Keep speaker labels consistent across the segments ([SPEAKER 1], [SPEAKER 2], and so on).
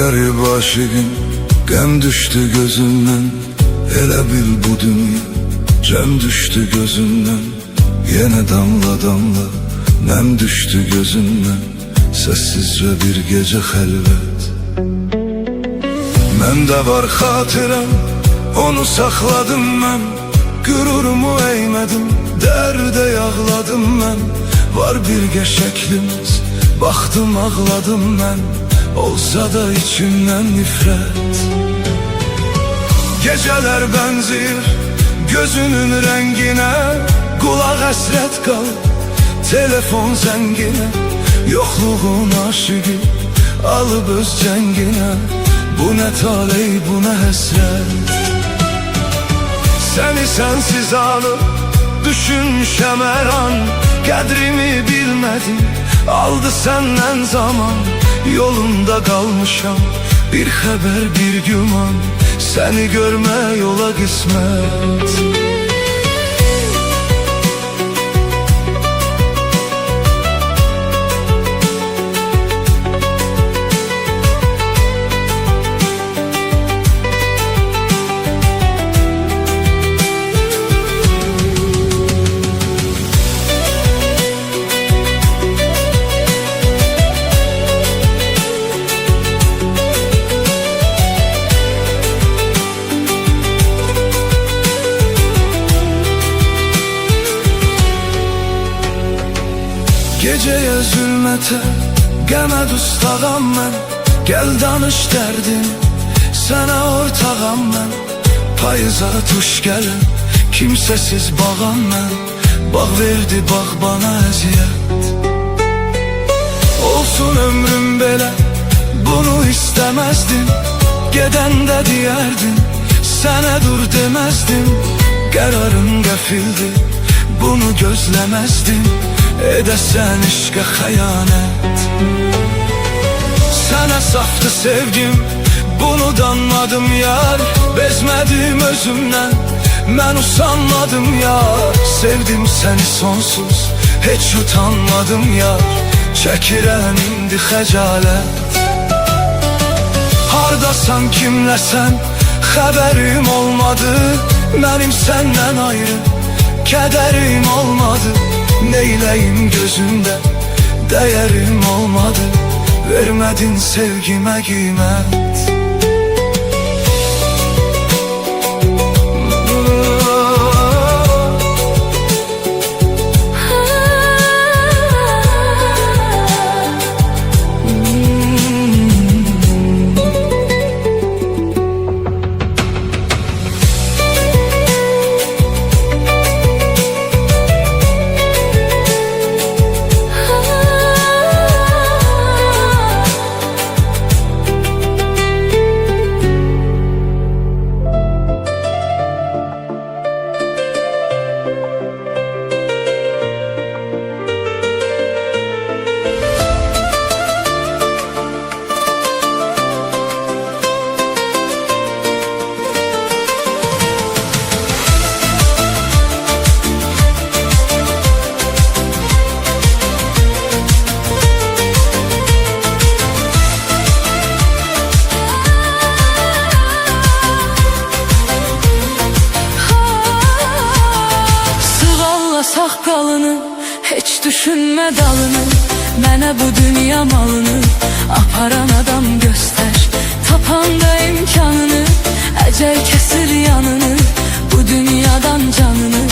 [SPEAKER 1] Garip aşığım, qəm düşdü gözümdən. Elə bil bu dünya cəm düşdü gözümdən. Yenə damla damla nəm düşdü gözümdən. Səssizcə bir gecə xəlvət. Məndə var xatirəm, onu saxladım mən. Qürurumu əymədim, dərdə yağladım mən. Var birgə şəklimiz, baxdım ağladım mən. Olsa da içimdən nifrət. Gecələr bənzir gözünün rənginə. Qulaq həsrət qal, telefon zənginə. Yoxluğun aşıqı alıb öz cənginə. Bu nə taley, bu nə həsrət. Səni sənsiz anıb düşünmüşəm hər an. Qədrimi bilmədim, aldı səndən zaman. Yolunda qalmışam, bir xəbər, bir güman. Səni görmək yola qismət. Gecəyə zülmətə, qəmə dustağam mən. Gəl danış dərdin, sənə ortağam mən. Payıza tuş gəlin, kimsəsiz bağam mən. Bağ verdi bağ bana əziyyət. Olsun ömrüm belə, bunu istəməzdim. Gedəndə deyərdin, sənə dur deməzdim. Qərarım qəfildir, bunu gözləməzdim. Edəsən işqə xəyanət. Sənə saftı sevgim, bunu danmadım yar. Bezmədim özümdən, mən usanmadım yar. Sevdim səni sonsuz, heç utanmadım yar. Çəkirəm indi xəcalət. Hardasan, kimləsən, xəbərim olmadı. Mənim səndən ayrı kədərim olmadı. Neyləyim gözümdə, dəyərim olmadı. Vermədin sevgimə qiymət.
[SPEAKER 2] Saqqalını, heç düşünmə dalını. Mənə bu dünya malını aparan adam göstər. Tapanda imkanını, əcəl kəsir yanını. Bu dünyadan canını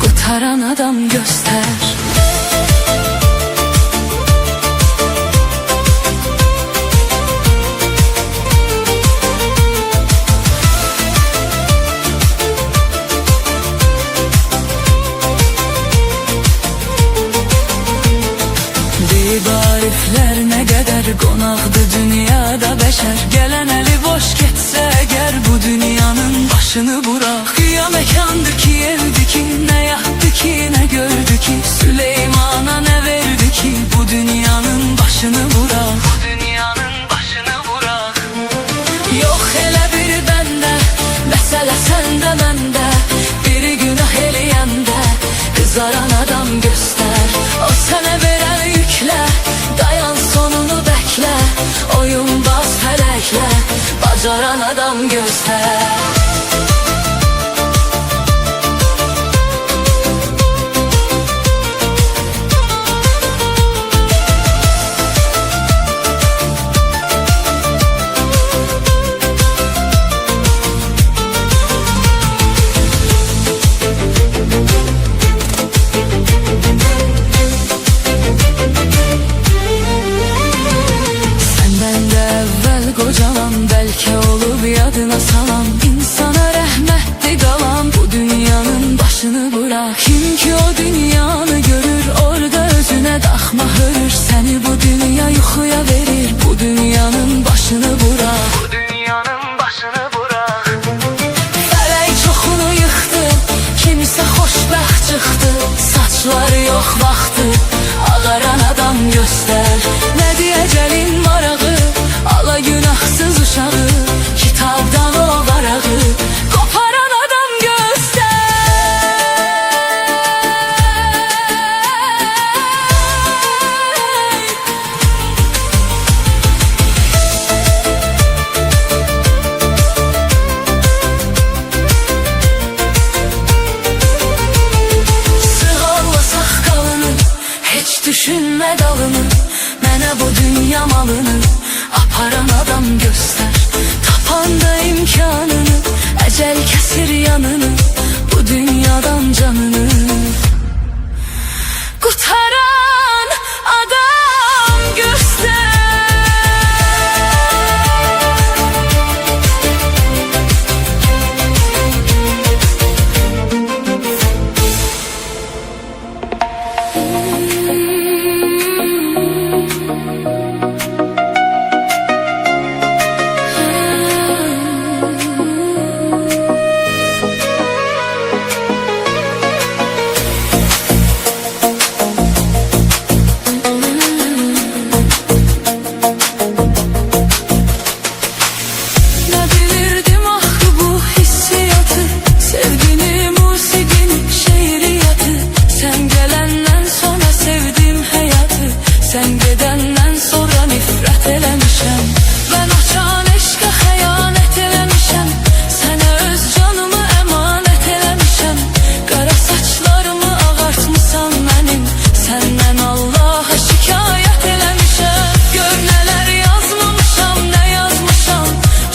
[SPEAKER 2] qutaran adam göstər. Ariflər nə qədər qonaqdır dünyada bəşər. Gələn əli boş getsə əgər bu dünyanın başını bırak. Qıya məkandır ki, evdir ki, nə yatdı ki, nə gördü ki. Süleymana nə verdi ki, bu dünyanın başını bırak. Bu dünyanın başını bırak. Yox elə bir bəndə, məsələ səndə məndə. Biri günah eləyəndə qızaran adam göstər. O sənə verən yüklə, dayan sonunu bəklə. Oyun baz fələklə. çıktı, saçları yok vaxtı. Ağaran adam göster, ne diyeceğin marağı. Ala günahsız uşağı, kitabdan o varağı. Koparan adam göster. Düşünme dalını, mənə bu dünya malını. Aparan adam göster, tapan da imkanını. Ecel kesir yanını, bu dünyadan canını. Kurtaran adam göster. Sen gedenden sonra nifret eləmişəm. Ben açan eşqə xəyanət eləmişəm. Sənə öz canımı əmanət eləmişəm. Qara saçlarımı ağartmısan mənim. Səndən Allaha şikayət eləmişəm. Gör nələr yazmamışam, nə yazmışam.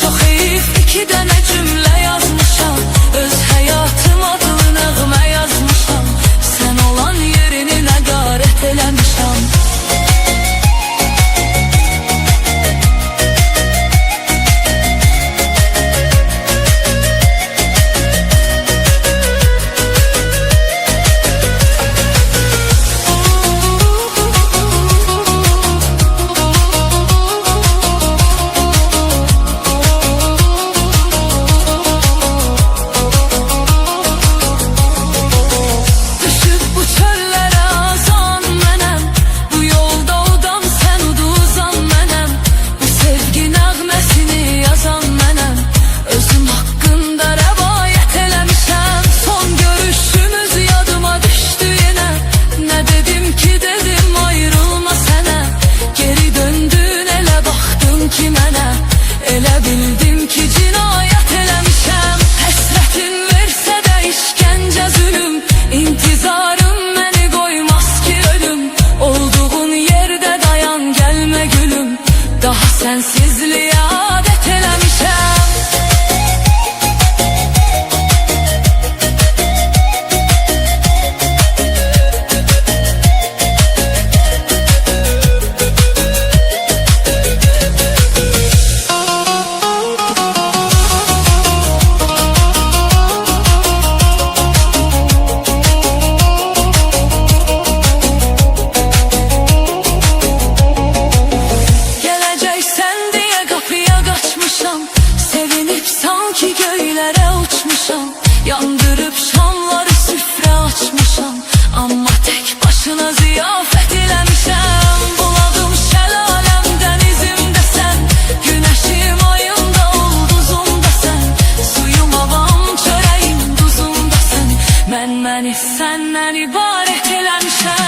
[SPEAKER 2] Çox heyif iki dənə cümlə yazmışam. Öz həyatım adlı nəğmə yazmışam. Sən olan yerini nəqarət eləmişəm. Elə bildim ki cinayət eləmişəm. Həsrətin versə də işgəncə zülüm. İntizarım məni qoymaz ki ölüm. Olduğun yerdə dayan gəlmə gülüm. Daha sənsizliyə adət eləmişəm. Sevinip sanki göylere uçmuşam. Yandırıp şamları süfre açmışam. Amma tek başına ziyafet eləmişəm. Bulağım şəlaləm dənizimdə sən. Güneşim ayımda ulduzumda sən. Suyum havam çörəyim duzumda sən. Mən məni səndən ibarət eləmişəm.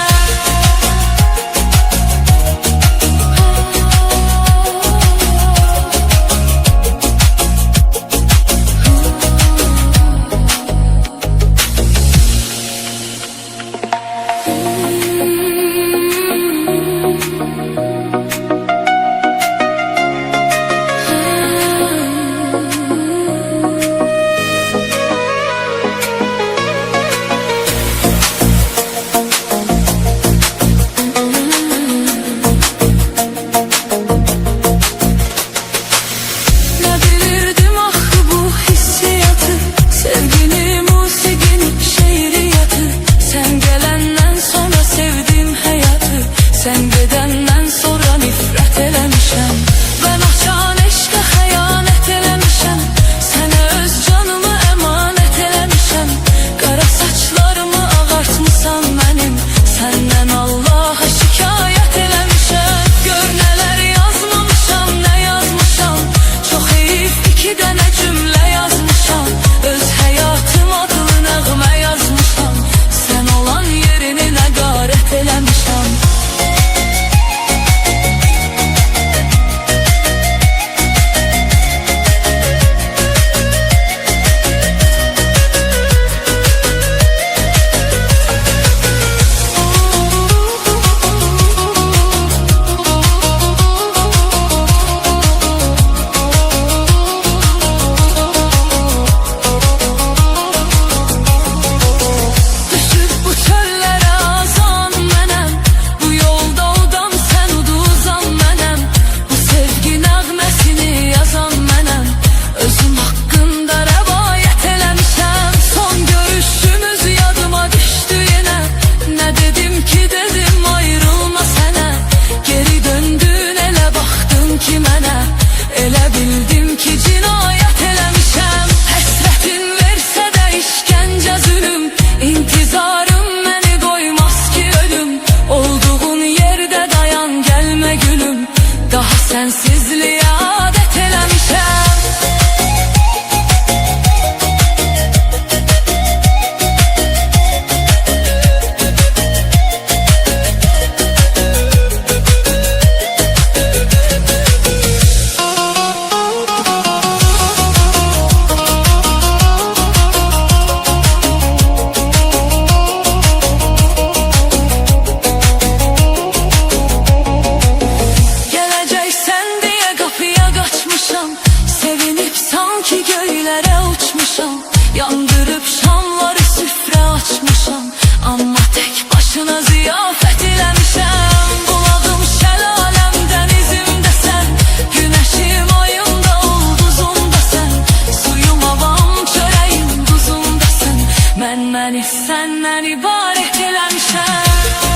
[SPEAKER 2] Sensizliyə adət eləmişəm. Sevinip sanki göylərə uçmuşam, yandırıb şamları süfrə açmışam, amma tək başına ziyafət eləmişəm. Bulağım, şəlaləm, dənizimdə sən, günəşim, ayımda, ulduzumda sən, suyum, havam, çörəyim, duzumda sən. Mən məni səndən ibarət eləmişəm.